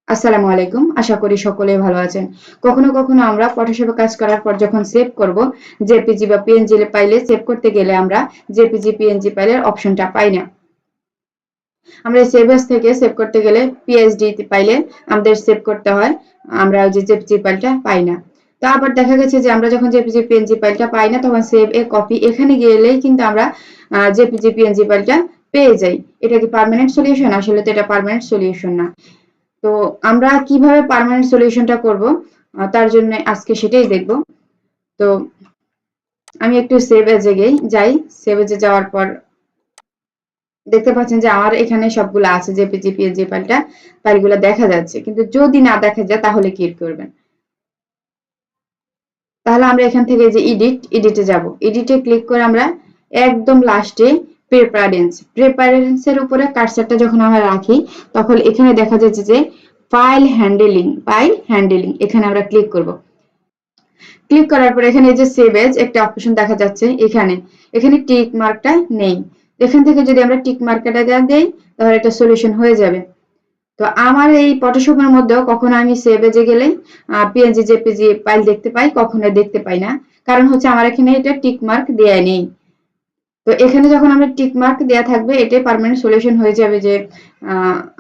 আসসালামু আলাইকুম। আশা করি সকলেই ভালো আছেন। কখনো কখনো আমরা ফটোশপে কাজ করার পর যখন সেভ করব, জেপিজি বা পিএনজি ফাইলে সেভ করতে গেলে আমরা জেপিজি পিএনজি ফাইলের অপশনটা পাই না। আমরা সেভ এস থেকে সেভ করতে গেলে পিএসডি ফাইলে আমাদের সেভ করতে হয়। আমরা ওই যে জেপিজি ফাইলটা পাই না। তো আবার দেখা গেছে যে আমরা যখন জেপিজি পিএনজি ফাইলটা পাই না তখন সেভ এ কপি এখানে গেলেই কিন্তু আমরা জেপিজি পিএনজি ফাইলটা পেয়ে যাই। এটা কি পার্মানেন্ট সলিউশন? আসলে তো এটা পার্মানেন্ট সলিউশন না। তো আমরা কিভাবে পার্মানেন্ট সলিউশনটা করব, তার জন্য আজকে সেটাই দেখব। তো আমি একটু সেভ এজে যাই। সেভ এজে যাওয়ার পর দেখতে পাচ্ছেন যে আমার এখানে সবগুলো আছে, জেপিজি পিএনজি ফাইলগুলো দেখা যাচ্ছে। কিন্তু যদি না দেখা যায় তাহলে কি করবেন? তাহলে আমরা এখান থেকে যে এডিটে যাব। এডিটে ক্লিক করে আমরা একদম লাস্টে প্রেফারেন্সের উপরে কার্সারটা যখন আমরা রাখি তখন এখানে দেখা যাচ্ছে যে ফাইল হ্যান্ডলিং এখানে আমরা ক্লিক করব। ক্লিক করার পর এখানে যে সেভ এজ একটা অপশন দেখা যাচ্ছে, এখানে টিক মার্কটা নেই। এখান থেকে যদি আমরা টিক মার্কটা দেই তাহলে এটা সলিউশন হয়ে যাবে। তো আমার এই ফটোশপের মধ্যেও কখনো আমি সেভ এজে গেলে পিএনজি জেপিজি ফাইল দেখতে পাই, কখনো দেখতে পাই না। কারণ হচ্ছে আমার এখানে এটা টিক মার্ক দেয়া নেই। তো এখানে যখন আমরা টিক মার্ক দেয়া থাকবে এটাই পার্মানেন্ট সলিউশন হয়ে যাবে যে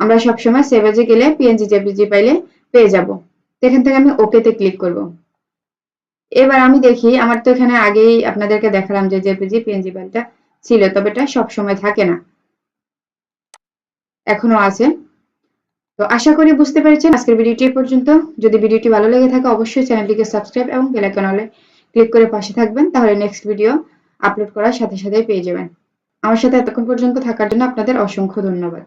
আমরা সবসময় সেভ এজে গেলে পিএনজি জেপিজি ফাইলে পেয়ে যাব। এখান থেকে আমি ওকেতে ক্লিক করব। এবার আমি দেখি, আমার তো এখানে আগেই আপনাদেরকে দেখালাম যে জেপিজি পিএনজি ফাইলটা ছিল, তবে এটা সবসময় থাকে না, এখনো আছে। তো আশা করি বুঝতে পেরেছেন। আজকের ভিডিওটি এই পর্যন্ত। যদি ভিডিওটি ভালো লেগে থাকে অবশ্যই চ্যানেলটিকে সাবস্ক্রাইব এবং বেল আইকন অলে ক্লিক করে পাশে থাকবেন, তাহলে নেক্সট ভিডিও আপলোড করার সাথে সাথেই পেয়ে যাবেন। আমার সাথে এতক্ষণ পর্যন্ত থাকার জন্য আপনাদের অসংখ্য ধন্যবাদ।